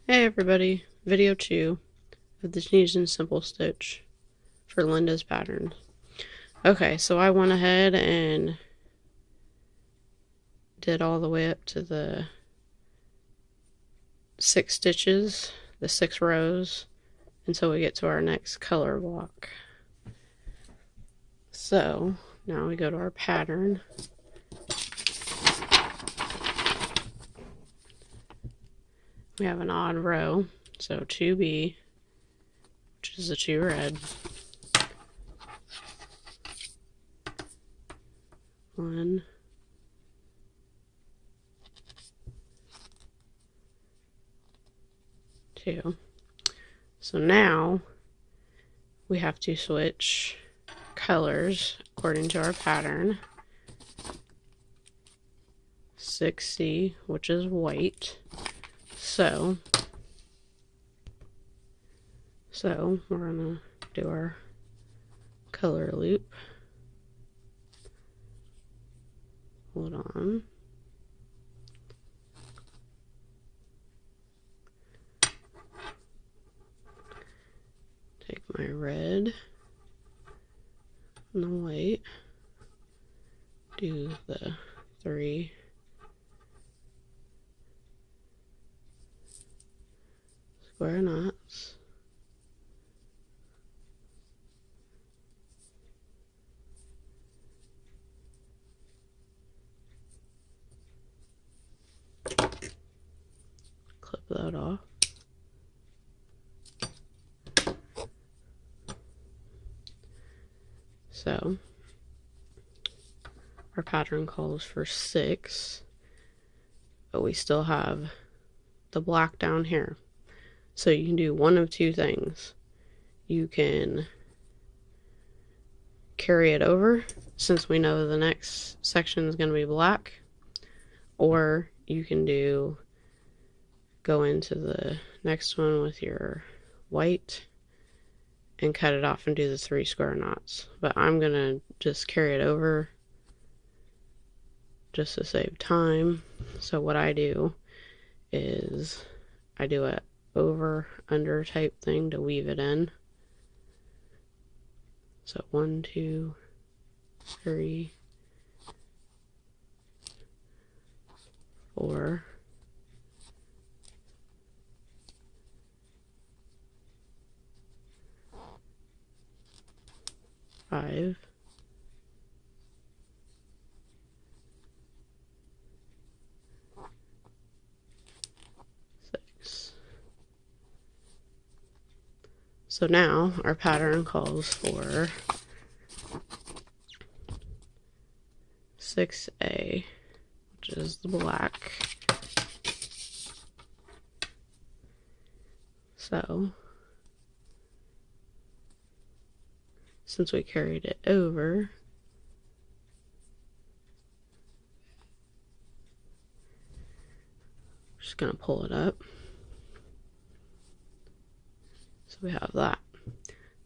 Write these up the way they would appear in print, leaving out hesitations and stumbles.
Hey everybody, video 2 of the Tunisian simple stitch for Linda's pattern. Okay, so I went ahead and did all the way up to the 6 stitches, the 6 rows, until we get to our next color block. So now we go to our pattern. We have an odd row, so 2B, which is the 2 red, 1, 2. So now we have to switch colors according to our pattern. 6C, which is white. So we're gonna do our color loop. Hold on. Take my red and the white. Do the 3 square knots. Clip that off. So our pattern calls for 6, but we still have the black down here. So you can do one of two things. You can carry it over, since we know the next section is going to be black, or you can go into the next one with your white and cut it off and do the 3 square knots. But I'm going to just carry it over just to save time. So what I do is I do a over under type thing to weave it in. So 1, 2, 3, 4, 5, 6. So now our pattern calls for 6A, which is the black. So since we carried it over, I'm just going to pull it up. So we have that.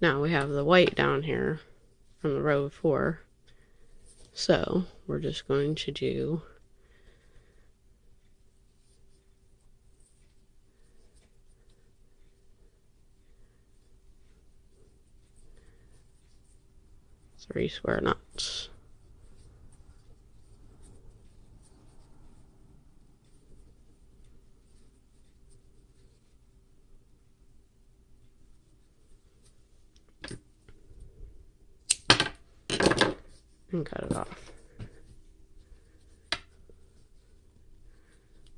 Now we have the white down here from the row before. So we're just going to do three square knots. And cut it off.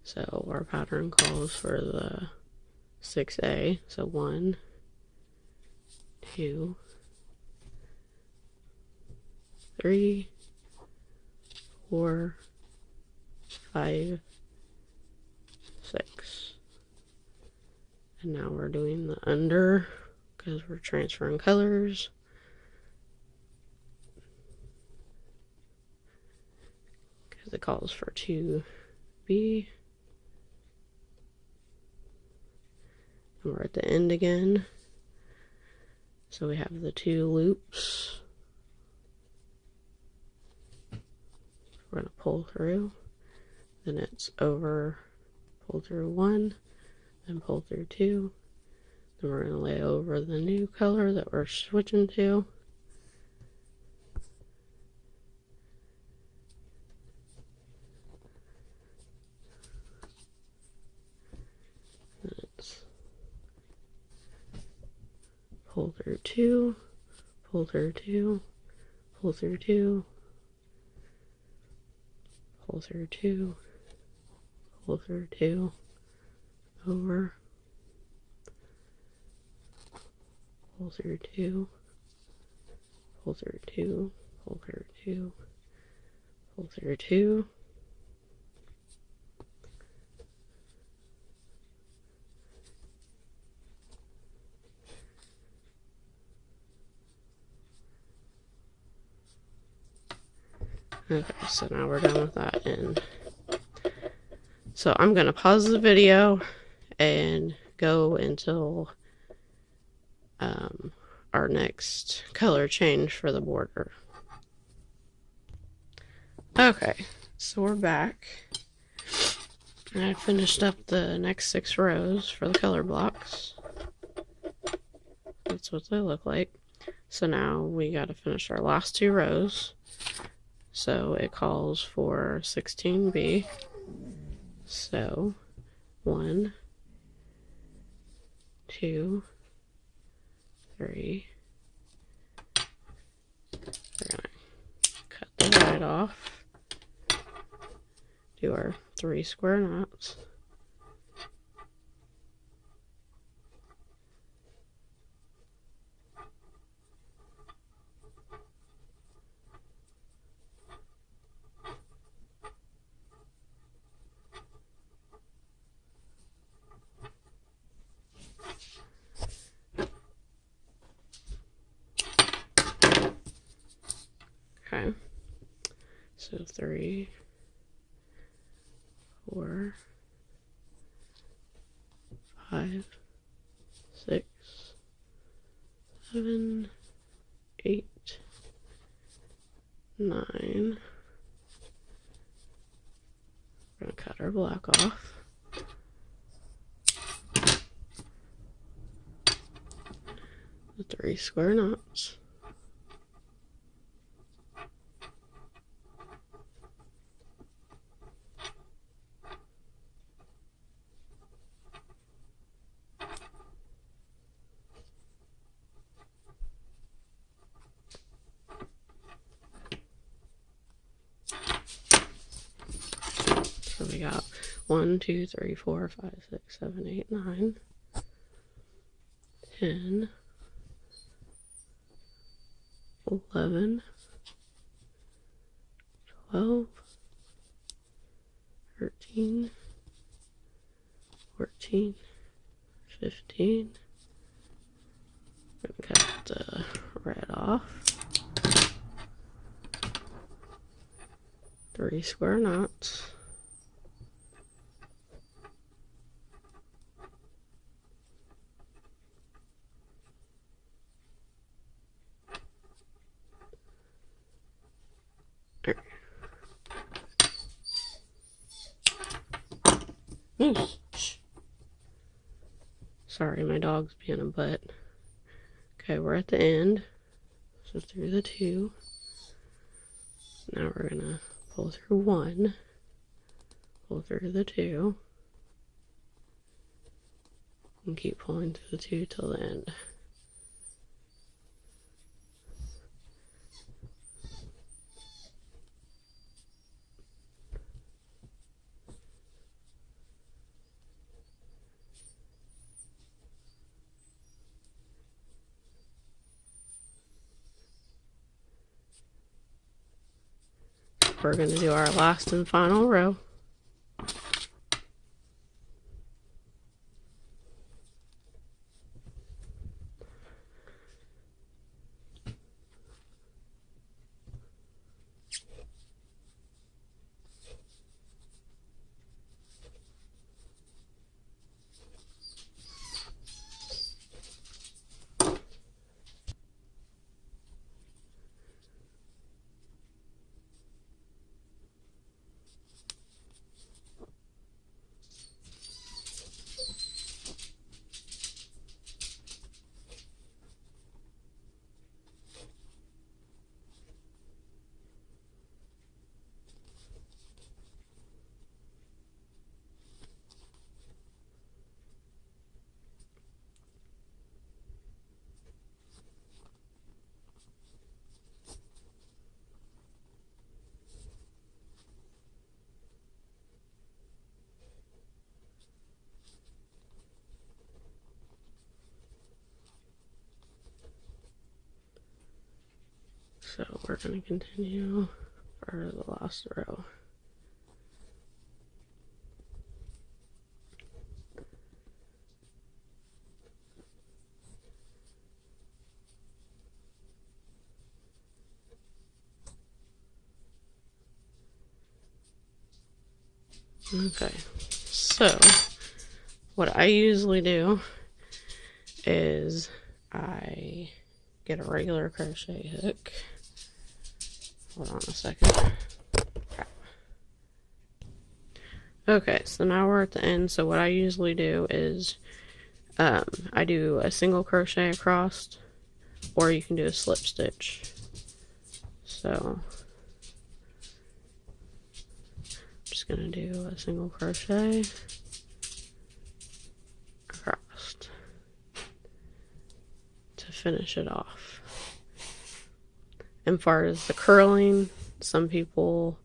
So our pattern calls for the 6A. So 1, 2, 3, 4, 5, 6. And now we're doing the under because we're transferring colors. Because it calls for 2B. And we're at the end again. So we have the 2 loops. We're going to pull through. Then it's over, pull through 1, then pull through 2. Then we're going to lay over the new color that we're switching to. Let's pull through 2, pull through 2, pull through 2, pull through 2, pull through 2, over, pull through 2, pull through 2, pull through 2, pull through 2. Okay, so now we're done with that end. So I'm going to pause the video and go until our next color change for the border. Okay, so we're back. I finished up the next 6 rows for the color blocks. That's what they look like. So now we got to finish our last 2 rows. So it calls for 16B. So 1, 2, 3. We're gonna cut the right off. Do our 3 square knots. Okay, so 3, 4, 5, 6, 7, 8, 9. We're going to cut our black off. The 3 square knots. So we got 1, 2, 3, 4, 5, 6, 7, 8, 9, 10, 11, 12, 13, 14, 15. We're going to cut the red off. 3 square knots. Shh. Sorry, my dog's being a butt. Okay, we're at the end. So through the 2. Now we're gonna pull through 1, pull through the 2, and keep pulling through the 2 till the end. We're going to do our last and final row. So we're going to continue for the last row. Okay, so what I usually do is I get a regular crochet hook. Hold on a second. Okay, so now we're at the end. So what I usually do is I do a single crochet across, or you can do a slip stitch. So just gonna do a single crochet across to finish it off. And far as the curling, some people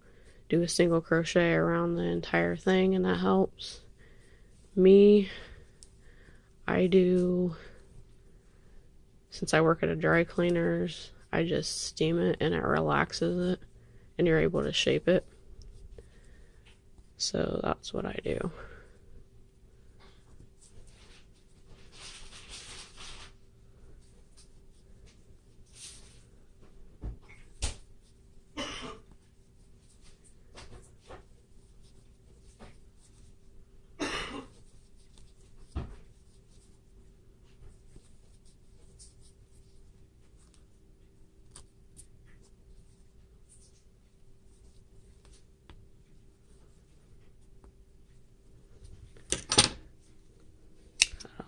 do a single crochet around the entire thing and that helps. Me, I do, since I work at a dry cleaner's, I just steam it and it relaxes it and you're able to shape it. So that's what I do.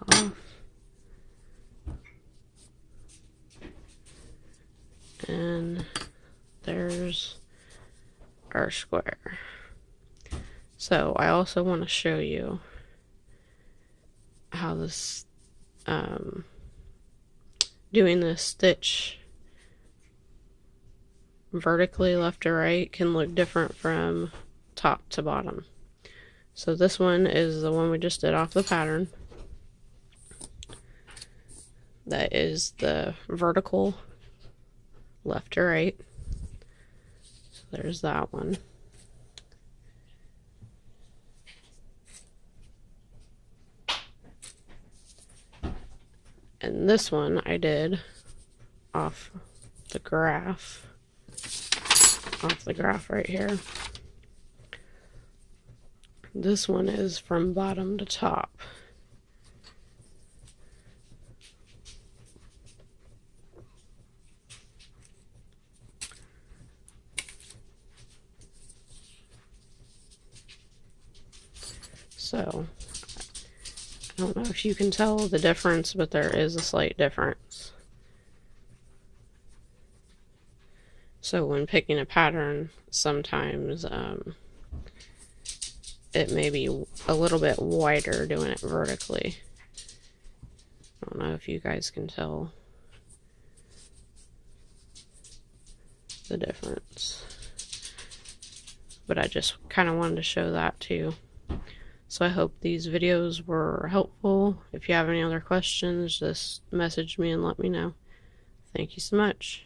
Off. And there's our square. So I also want to show you how this doing this stitch vertically left to right can look different from top to bottom. So this one is the one we just did off the pattern. That is the vertical left to right. So there's that one. And this one I did off the graph right here. This one is from bottom to top. So I don't know if you can tell the difference, but there is a slight difference. So when picking a pattern, sometimes it may be a little bit wider doing it vertically. I don't know if you guys can tell the difference, but I just kind of wanted to show that too. So I hope these videos were helpful. If you have any other questions, just message me and let me know. Thank you so much.